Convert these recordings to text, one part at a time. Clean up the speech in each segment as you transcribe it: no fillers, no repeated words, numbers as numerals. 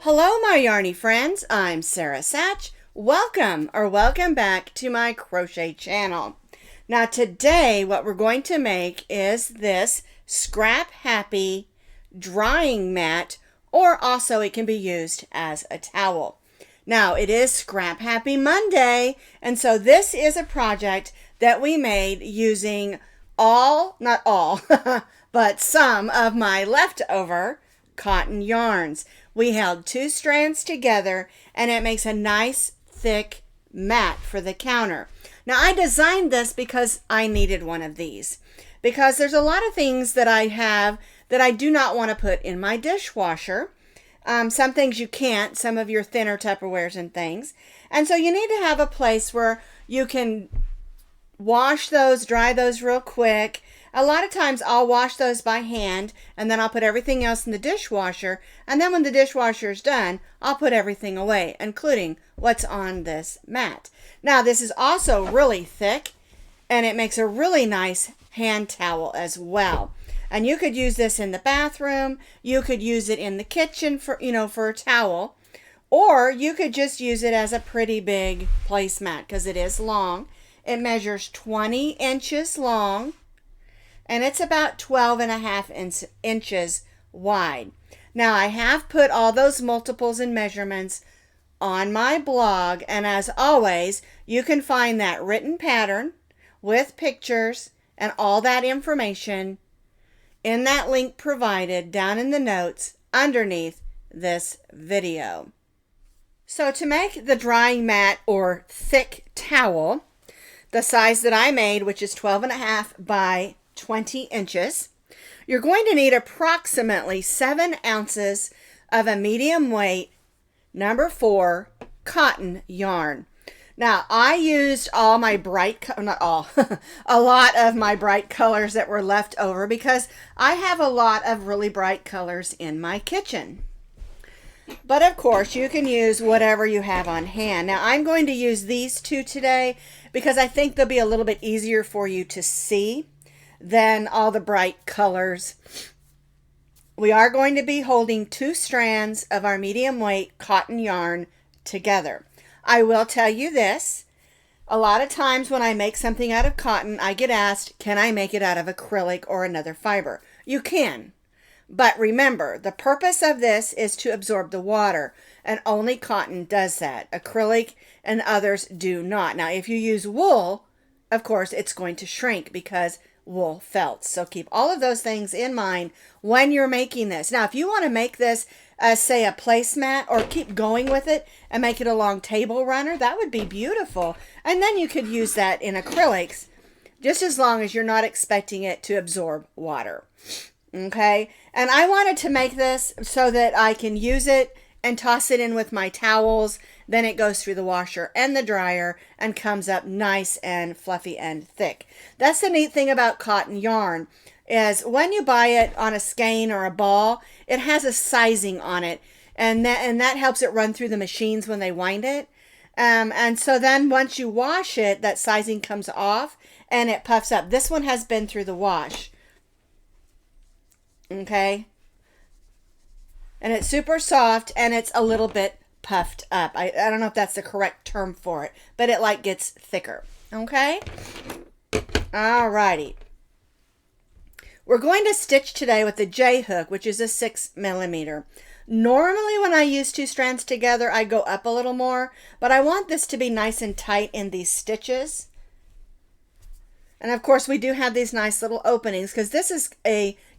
Hello, my yarny friends. I'm Sara Sach. Welcome back to my crochet channel. Now today what we're going to make is this scrap happy drying mat, or also it can be used as a towel. Now it is Scrap Happy Monday, and so this is a project that we made using not all, but some of my leftover cotton yarns. We held two strands together and it makes a nice thick mat for the counter. Now I designed this because I needed one of these, because there's a lot of things that I have that I do not want to put in my dishwasher. Some things you can't, some of your thinner Tupperwares and things. And so you need to have a place where you can wash those, dry those real quick. A lot of times I'll wash those by hand and then I'll put everything else in the dishwasher, and then when the dishwasher is done, I'll put everything away, including what's on this mat. Now this is also really thick and it makes a really nice hand towel as well. And you could use this in the bathroom, you could use it in the kitchen for a towel, or you could just use it as a pretty big placemat because it is long. It measures 20 inches long and it's about 12.5 inches wide. Now I have put all those multiples and measurements on my blog, and as always, you can find that written pattern with pictures and all that information in that link provided down in the notes underneath this video. So to make the drying mat or thick towel, the size that I made, which is 12.5 by 20 inches, you're going to need approximately 7 ounces of a medium weight number 4 cotton yarn. Now I used all my not all, a lot of my bright colors that were left over because I have a lot of really bright colors in my kitchen. But of course you can use whatever you have on hand. Now I'm going to use these two today because I think they'll be a little bit easier for you to see than all the bright colors. We are going to be holding 2 strands of our medium weight cotton yarn together. I will tell you this, a lot of times when I make something out of cotton, I get asked, can I make it out of acrylic or another fiber? You can, but remember, the purpose of this is to absorb the water, and only cotton does that. Acrylic and others do not. Now, if you use wool, of course, it's going to shrink because wool felts. So keep all of those things in mind when you're making this. Now, if you want to make this as, say, a placemat, or keep going with it and make it a long table runner, that would be beautiful. And then you could use that in acrylics, just as long as you're not expecting it to absorb water. Okay? And I wanted to make this so that I can use it and toss it in with my towels. Then it goes through the washer and the dryer and comes up nice and fluffy and thick. That's the neat thing about cotton yarn, is when you buy it on a skein or a ball, it has a sizing on it, and that helps it run through the machines when they wind it. And so then once you wash it, that sizing comes off and it puffs up. This one has been through the wash. Okay? And it's super soft and it's a little bit puffed up. I don't know if that's the correct term for it, but it gets thicker. Okay? Alrighty. We're going to stitch today with the J hook, which is a 6mm. Normally when I use 2 strands together, I go up a little more, but I want this to be nice and tight in these stitches. And of course we do have these nice little openings because this is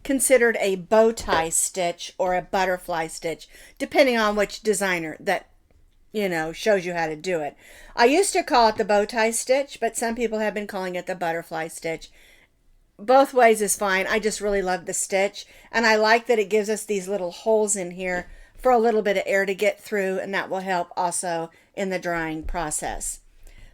considered a bow tie stitch or a butterfly stitch, depending on which designer that shows you how to do it. I used to call it the bow tie stitch, but some people have been calling it the butterfly stitch. Both ways is fine. I just really love the stitch, and I like that it gives us these little holes in here for a little bit of air to get through, and that will help also in the drying process.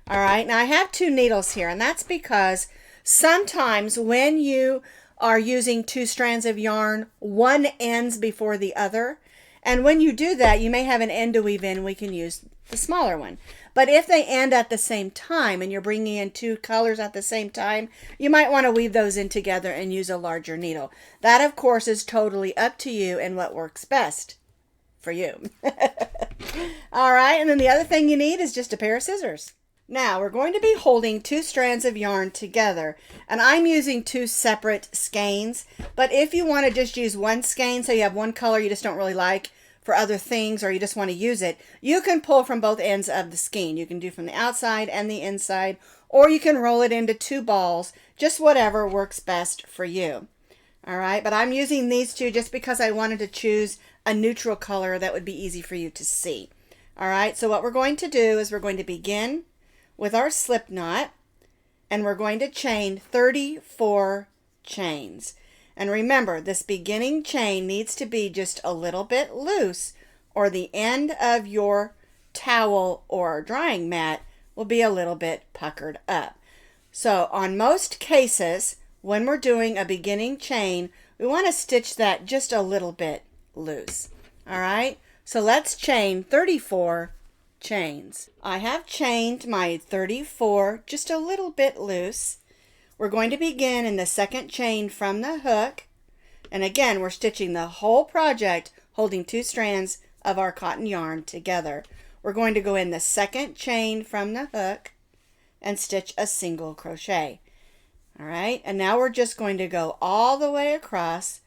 All right, now I have 2 needles here, and that's because sometimes when you are using 2 strands of yarn, one ends before the other, and when you do that, you may have an end to weave in. We can use the smaller one. But if they end at the same time and you're bringing in 2 colors at the same time, you might want to weave those in together and use a larger needle. That, of course, is totally up to you and what works best for you. All right, and then the other thing you need is just a pair of scissors. Now we're going to be holding 2 strands of yarn together, and I'm using 2 separate skeins, but if you want to just use one skein, so you have one color you just don't really like for other things, or you just want to use it, you can pull from both ends of the skein. You can do from the outside and the inside, or you can roll it into 2 balls, just whatever works best for you. All right, but I'm using these 2 just because I wanted to choose a neutral color that would be easy for you to see. All right, so what we're going to do is we're going to begin with our slip knot, and we're going to chain 34 chains. And remember, this beginning chain needs to be just a little bit loose, or the end of your towel or drying mat will be a little bit puckered up. So on most cases, when we're doing a beginning chain, we want to stitch that just a little bit loose. All right, so let's chain 34 chains. I have chained my 34 just a little bit loose. We're going to begin in the second chain from the hook, and again we're stitching the whole project holding 2 strands of our cotton yarn together. We're going to go in the second chain from the hook and stitch a single crochet. All right, and now we're just going to go all the way across,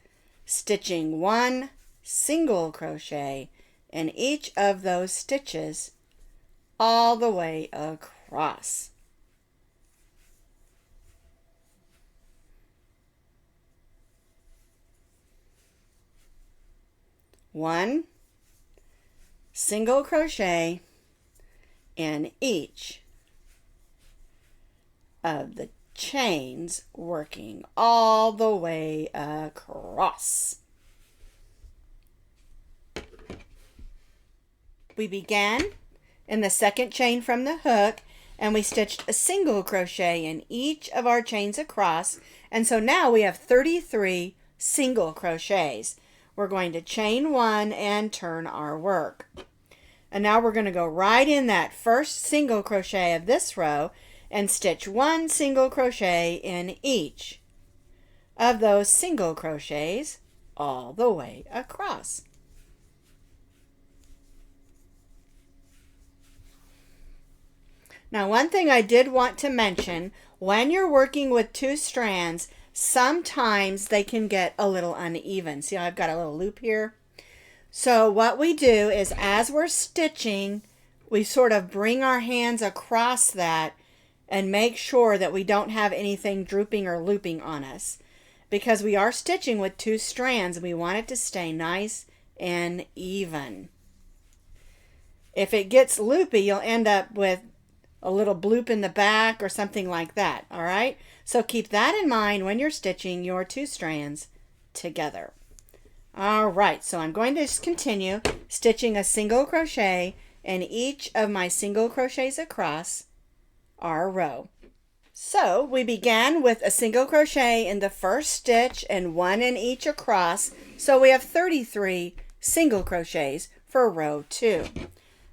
stitching 1 single crochet in each of those stitches all the way across. One single crochet in each of the chains, working all the way across. We began in the second chain from the hook, and we stitched a single crochet in each of our chains across, and so now we have 33 single crochets. We're going to chain 1 and turn our work. And now we're going to go right in that first single crochet of this row and stitch 1 single crochet in each of those single crochets all the way across. Now, one thing I did want to mention, when you're working with 2 strands, sometimes they can get a little uneven. See, I've got a little loop here. So what we do is, as we're stitching, we sort of bring our hands across that and make sure that we don't have anything drooping or looping on us, because we are stitching with 2 strands and we want it to stay nice and even. If it gets loopy, you'll end up with a little bloop in the back or something like that. All right, so keep that in mind when you're stitching your 2 strands together. All right, so I'm going to just continue stitching a single crochet in each of my single crochets across our row. So we began with a single crochet in the first stitch and 1 in each across, so we have 33 single crochets for row 2.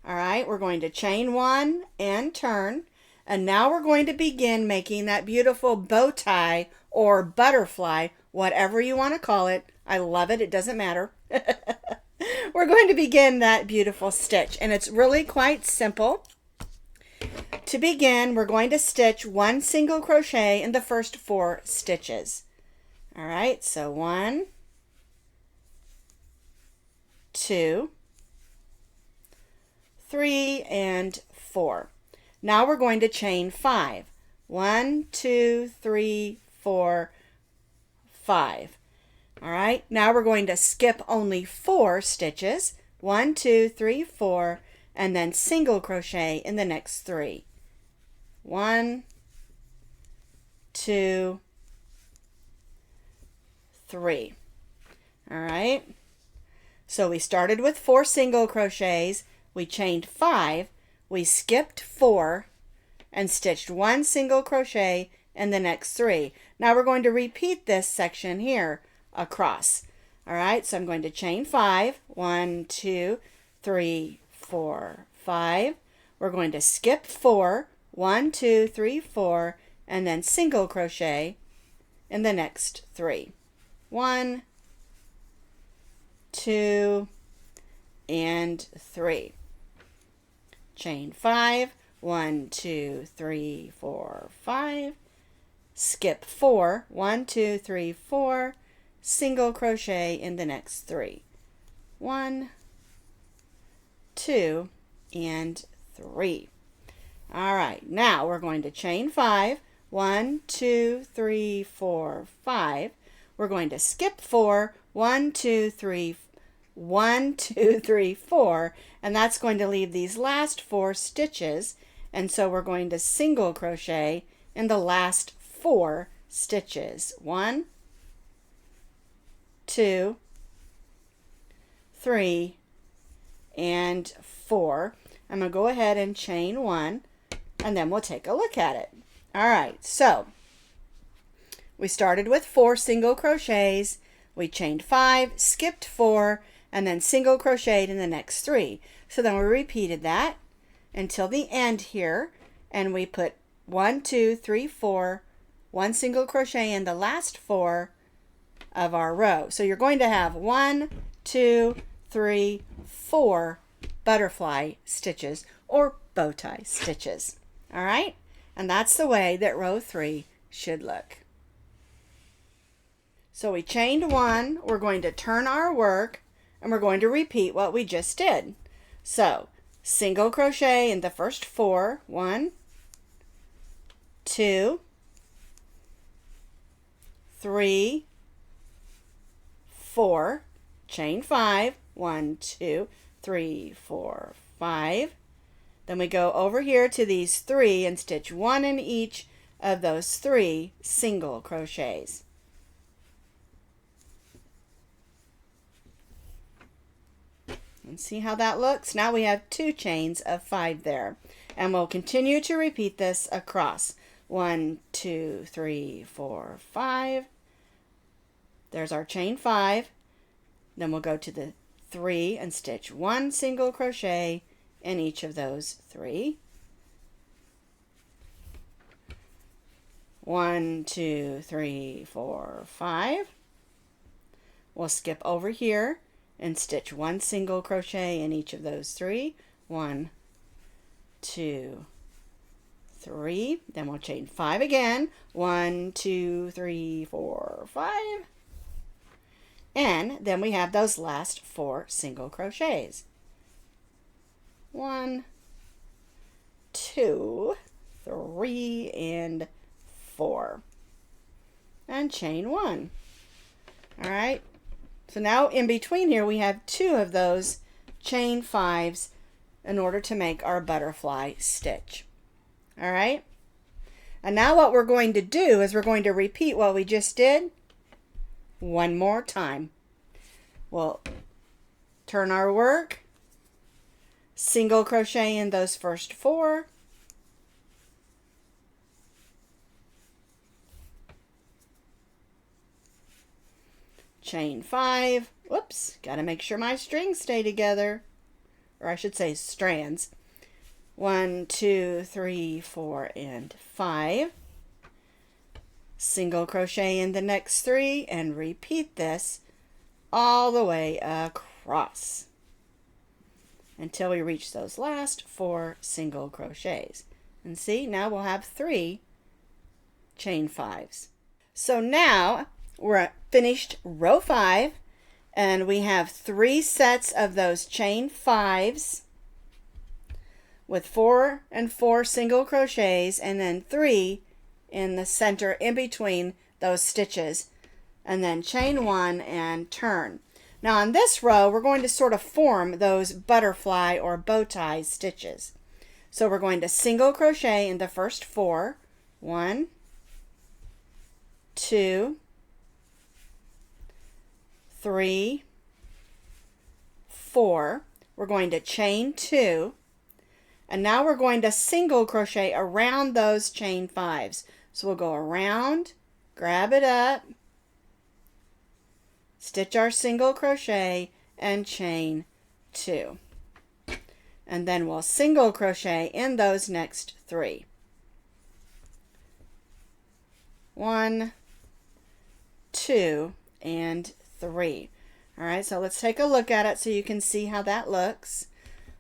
All right, we're going to chain 1 and turn, and now we're going to begin making that beautiful bow tie or butterfly, whatever you want to call it. I love it, it doesn't matter. We're going to begin that beautiful stitch, and it's really quite simple. To begin, we're going to stitch 1 single crochet in the first 4 stitches. All right, so 1, 2, 3, and 4. Now we're going to chain 5. 1, 2, 3, 4, 5. All right, now we're going to skip only 4 stitches. 1, 2, 3, 4, and then single crochet in the next 3. 1, 2, 3. All right, so we started with 4 single crochets, we chained 5, we skipped 4 and stitched 1 single crochet in the next 3. Now we're going to repeat this section here across. All right, so I'm going to chain 5, 1, 2, 3, 4, 5. We're going to skip 4, 1, 2, 3, 4, and then single crochet in the next 3. 1, 2, and 3. Chain 5, 1, 2, 3, 4, 5. Skip 4, 1, 2, 3, 4. Single crochet in the next 3. 1, 2, and 3. All right, now we're going to chain 5. 1, 2, 3, 4, 5. We're going to skip 4. 1, 2, 3, 1, 2, 3, 4, and that's going to leave these last 4 stitches, and so we're going to single crochet in the last 4 stitches. 1, 2, 3, and 4. I'm going to go ahead and chain 1, and then we'll take a look at it. All right, so we started with 4 single crochets. We chained 5, skipped 4, and then single crocheted in the next 3. So then we repeated that until the end here, and we put 1, 2, 3, 4, 1 single crochet in the last 4 of our row. So you're going to have 1, 2, 3, 4 butterfly stitches or bow tie stitches. All right? And that's the way that row 3 should look. So we chained 1, we're going to turn our work, and we're going to repeat what we just did. So single crochet in the first 4, 1, 2, 3, 4, chain 5, 1, 2, 3, 4, 5. Then we go over here to these 3 and stitch 1 in each of those 3 single crochets. And see how that looks? Now we have 2 chains of 5 there. And we'll continue to repeat this across. 1, 2, 3, 4, 5. There's our chain 5. Then we'll go to the 3 and stitch 1 single crochet in each of those 3. 1, 2, 3, 4, 5. We'll skip over here and stitch 1 single crochet in each of those 3. 1, 2, 3. Then we'll chain 5 again. 1, 2, 3, 4, 5. And then we have those last 4 single crochets. 1, 2, 3, and 4. And chain 1. All right. So now in between here we have 2 of those chain 5s in order to make our butterfly stitch. All right. And now what we're going to do is we're going to repeat what we just did one more time. We'll turn our work, single crochet in those first 4, chain 5. Whoops, got to make sure my strings stay together, or I should say strands. 1, 2, 3, 4, and 5. Single crochet in the next 3 and repeat this all the way across until we reach those last 4 single crochets. And see, now we'll have 3 chain 5s. So now we're finished row 5, and we have 3 sets of those chain 5s with 4 and 4 single crochets, and then 3 in the center in between those stitches, and then chain 1 and turn. Now on this row we're going to sort of form those butterfly or bow tie stitches. So we're going to single crochet in the first 4. 1, 2, 3, 4. We're going to chain 2, and now we're going to single crochet around those chain 5s. So we'll go around, grab it up, stitch our single crochet, and chain 2. And then we'll single crochet in those next 3. 1, 2, and 3. All right, so let's take a look at it so you can see how that looks.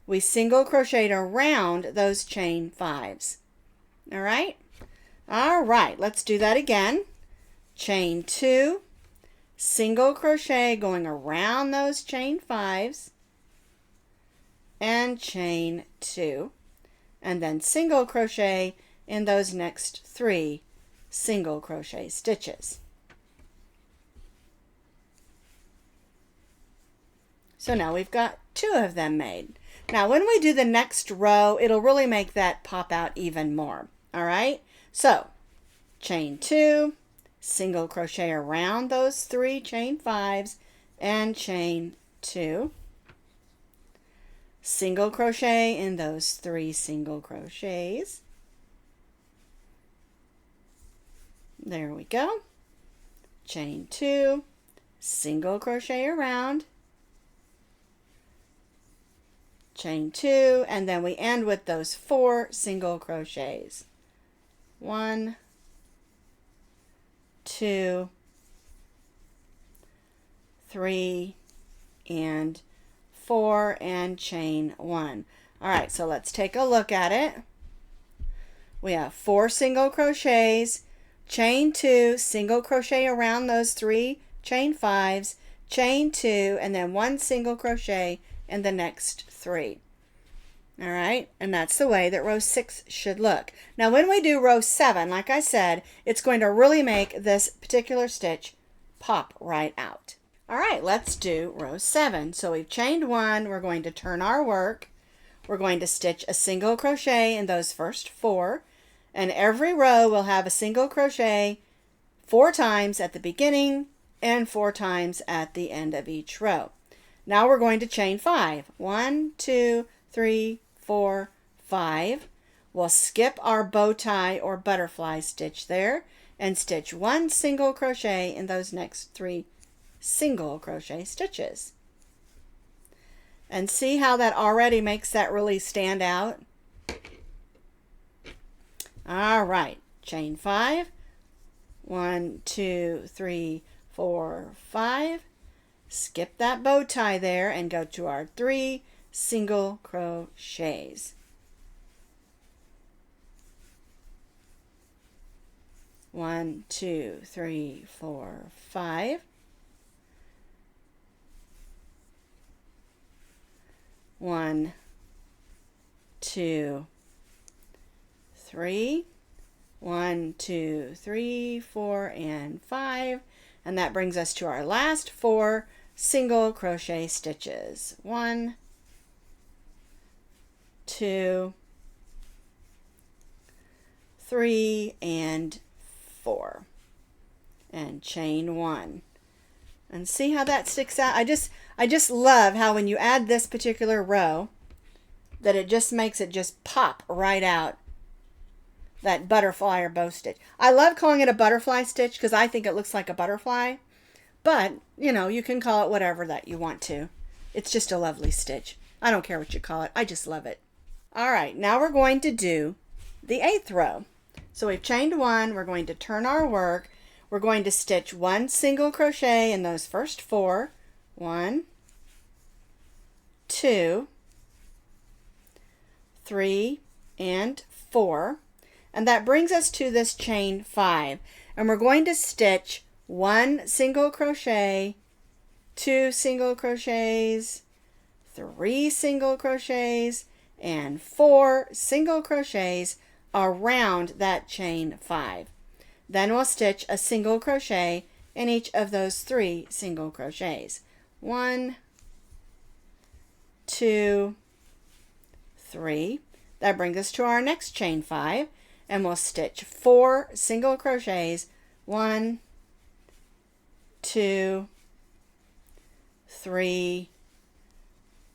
We single crocheted around those chain 5s. All right? All right, let's do that again. Chain 2, single crochet going around those chain 5s, and chain 2, and then single crochet in those next 3 single crochet stitches. So now we've got 2 of them made. Now when we do the next row, it'll really make that pop out even more. All right? So chain 2, single crochet around those 3 chain 5s, and chain 2. Single crochet in those 3 single crochets. There we go. Chain 2, single crochet around, chain 2, and then we end with those 4 single crochets. 1, 2, 3, and 4, and chain 1. All right, so let's take a look at it. We have 4 single crochets, chain 2, single crochet around those 3 chain 5s, chain 2, and then 1 single crochet in the next 3. All right, and that's the way that row 6 should look. Now when we do row 7, like I said, it's going to really make this particular stitch pop right out. All right, let's do row 7. So we've chained 1, we're going to turn our work. We're going to stitch a single crochet in those first 4, and every row will have a single crochet 4 times at the beginning and 4 times at the end of each row. Now we're going to chain 5. 1, 2, 3, 4, 5. We'll skip our bow tie or butterfly stitch there and stitch 1 single crochet in those next 3 single crochet stitches. And see how that already makes that really stand out? All right, chain 5. 1, 2, 3, 4, 5. Skip that bow tie there and go to our 3 single crochets. 1, 2, 3, 4, 5. 1, 2, 3. 1, 2, 3, 4, and 5. And that brings us to our last 4 single crochet stitches. 1, 2, 3, and 4. And chain 1. And see how that sticks out? I just love how when you add this particular row that it just makes it just pop right out, that butterfly or bow stitch. I love calling it a butterfly stitch because I think it looks like a butterfly, but you know, you can call it whatever that you want to. It's just a lovely stitch. I don't care what you call it. I just love it. All right, now we're going to do the 8th row. So we've chained 1. We're going to turn our work. We're going to stitch 1 single crochet in those first 4. 1, 2, 3, and 4. And that brings us to this chain 5. And we're going to stitch 1 single crochet, 2 single crochets, 3 single crochets, and 4 single crochets around that chain 5. Then we'll stitch a single crochet in each of those 3 single crochets. 1, 2, 3. That brings us to our next chain 5, and we'll stitch 4 single crochets. 1, 2, 3,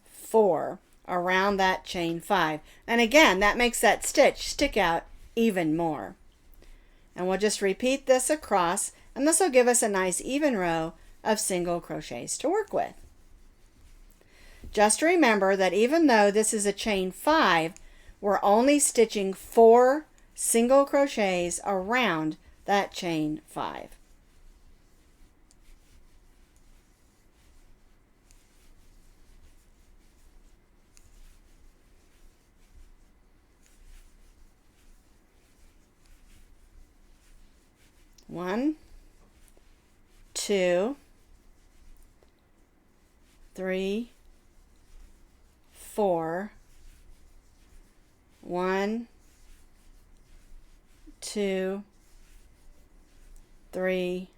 4 around that chain 5. And again, that makes that stitch stick out even more. And we'll just repeat this across, and this will give us a nice even row of single crochets to work with. Just remember that even though this is a chain 5, we're only stitching 4 single crochets around that chain 5. 1, 2, 3, 4, 1, 2, 3,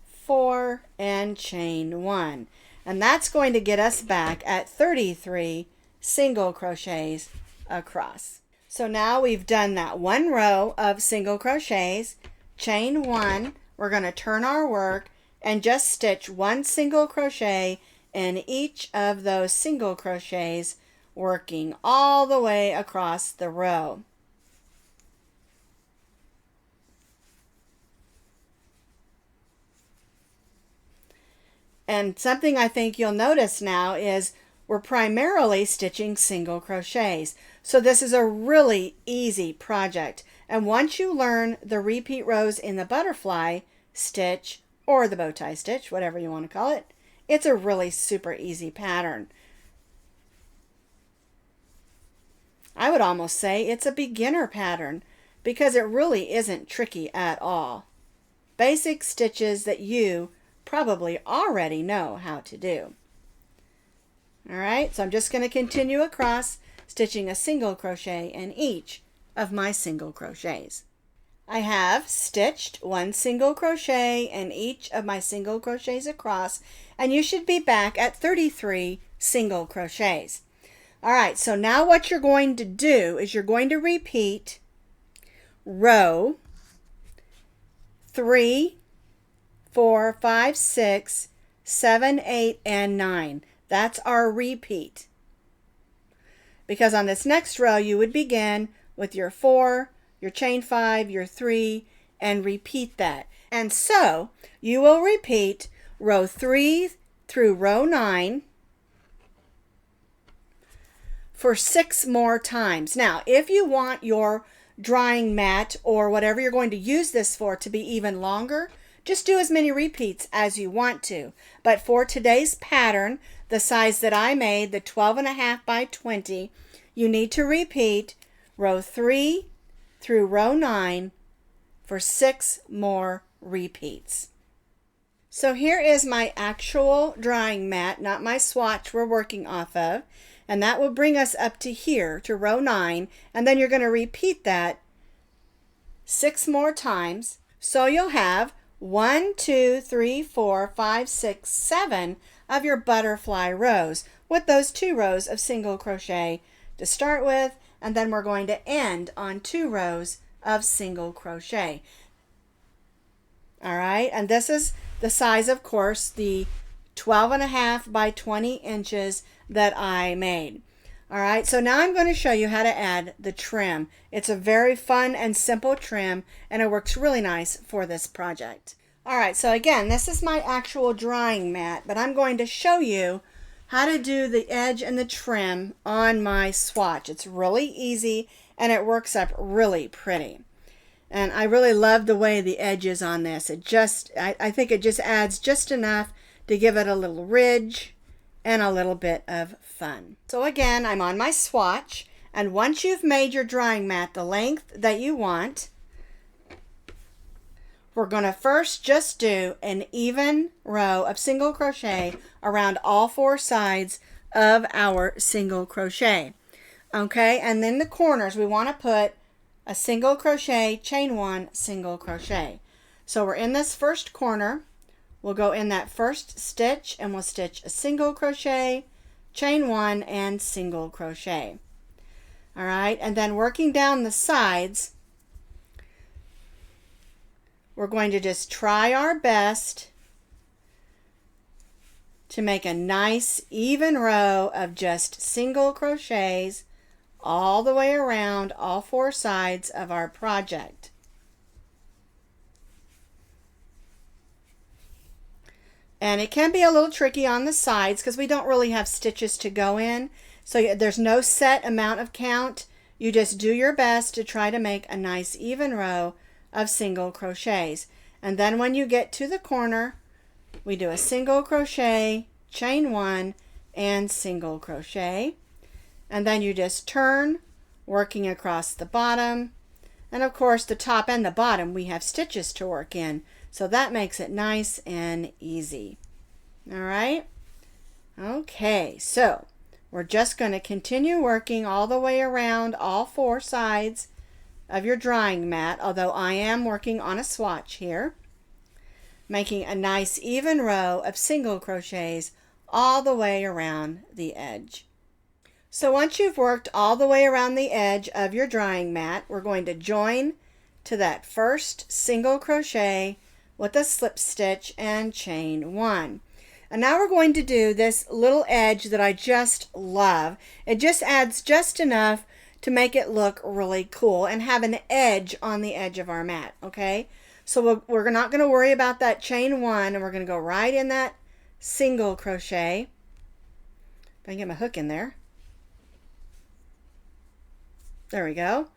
4, and chain 1. And that's going to get us back at 33 single crochets across. So now we've done that one row of single crochets, chain 1, we're going to turn our work and just stitch 1 single crochet in each of those single crochets, working all the way across the row. And something I think you'll notice now is we're primarily stitching single crochets. So this is a really easy project. And once you learn the repeat rows in the butterfly stitch or the bow tie stitch, whatever you want to call it, it's a really super easy pattern. I would almost say it's a beginner pattern because it really isn't tricky at all. Basic stitches that you probably already know how to do. Alright, so I'm just going to continue across, stitching a single crochet in each of my single crochets. I have stitched 1 single crochet in each of my single crochets across, and you should be back at 33 single crochets. Alright, so now what you're going to do is you're going to repeat row 3, 4, 5, 6, 7, 8, and 9. That's our repeat. Because on this next row, you would begin with your 4, your chain 5, your 3, and repeat that. And so you will repeat row 3 through row 9 for 6 more times. Now, if you want your drying mat or whatever you're going to use this for to be even longer, just do as many repeats as you want to. But for today's pattern, the size that I made, the 12.5 by 20, you need to repeat row 3 through row 9 for 6 more repeats. So here is my actual drying mat, not my swatch we're working off of. And that will bring us up to here, to row 9. And then you're going to repeat that 6 more times. So you'll have 1, 2, 3, 4, 5, 6, 7 of your butterfly rows with those 2 rows of single crochet to start with, and then we're going to end on 2 rows of single crochet. Alright, and this is the size, of course, the 12.5 by 20 inches that I made. Alright, so now I'm going to show you how to add the trim. It's a very fun and simple trim, and it works really nice for this project. Alright, so again, this is my actual drying mat, but I'm going to show you how to do the edge and the trim on my swatch. It's really easy, and it works up really pretty. And I really love the way the edge is on this. I think it just adds just enough to give it a little ridge and a little bit of fun. So again, I'm on my swatch, and once you've made your drying mat the length that you want, we're going to first just do an even row of single crochet around all 4 sides of our single crochet. Okay, and then the corners, we want to put a single crochet, chain 1, single crochet. So we're in this first corner. We'll go in that first stitch and we'll stitch a single crochet, chain 1, and single crochet. Alright, and then working down the sides, we're going to just try our best to make a nice even row of just single crochets all the way around all 4 sides of our project. And it can be a little tricky on the sides because we don't really have stitches to go in. So there's no set amount of count. You just do your best to try to make a nice even row of single crochets. And then when you get to the corner, we do a single crochet, chain 1, and single crochet. And then you just turn, working across the bottom And of course the top and the bottom we have stitches to work in, so that makes it nice and easy. All right. Okay, so we're just going to continue working all the way around all 4 sides of your drying mat, although I am working on a swatch here, making a nice even row of single crochets all the way around the edge. So once you've worked all the way around the edge of your drying mat, we're going to join to that first single crochet with a slip stitch and chain 1. And now we're going to do this little edge that I just love. It just adds just enough to make it look really cool and have an edge on the edge of our mat, okay? So we're not going to worry about that chain 1, and we're going to go right in that single crochet. If I can get my hook in there. There we go.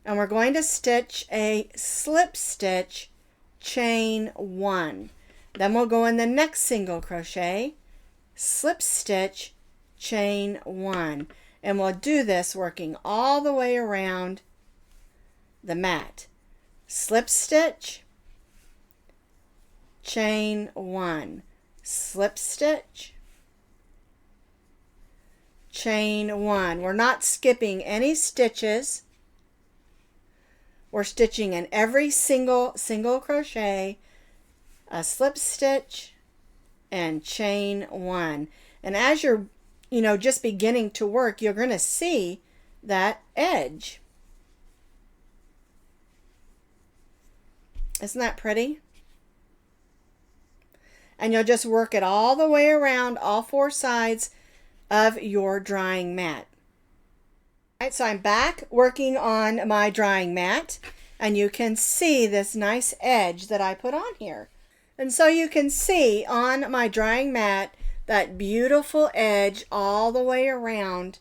And we're going to stitch a slip stitch, chain 1. Then we'll go in the next single crochet, slip stitch, chain 1. And we'll do this working all the way around the mat. Slip stitch, chain 1. Slip stitch, chain 1. We're not skipping any stitches. We're stitching in every single crochet, a slip stitch, and chain 1. And as you're just beginning to work, you're going to see that edge. Isn't that pretty? And you'll just work it all the way around all 4 sides of your drying mat. All right, so I'm back working on my drying mat, and you can see this nice edge that I put on here. And so you can see on my drying mat that beautiful edge all the way around,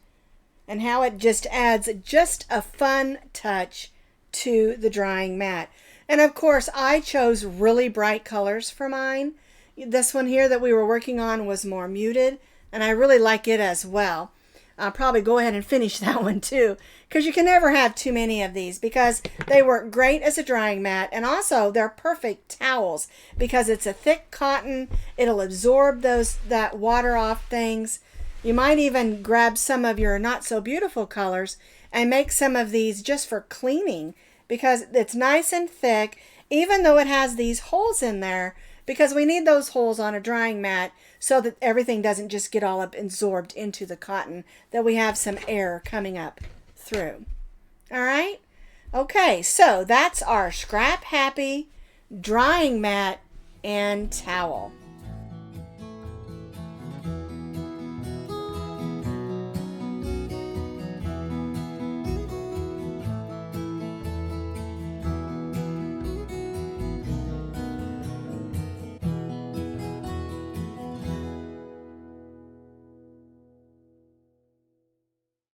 and how it just adds just a fun touch to the drying mat. And of course I chose really bright colors for mine. This one here that we were working on was more muted, and I really like it as well. I'll probably go ahead and finish that one too, because you can never have too many of these, because they work great as a drying mat, and also they're perfect towels because it's a thick cotton. It'll absorb that water off things. You might even grab some of your not so beautiful colors and make some of these just for cleaning, because it's nice and thick, even though it has these holes in there, because we need those holes on a drying mat so that everything doesn't just get all absorbed into the cotton, that we have some air coming up through. All right? Okay, so that's our scrap happy drying mat and towel.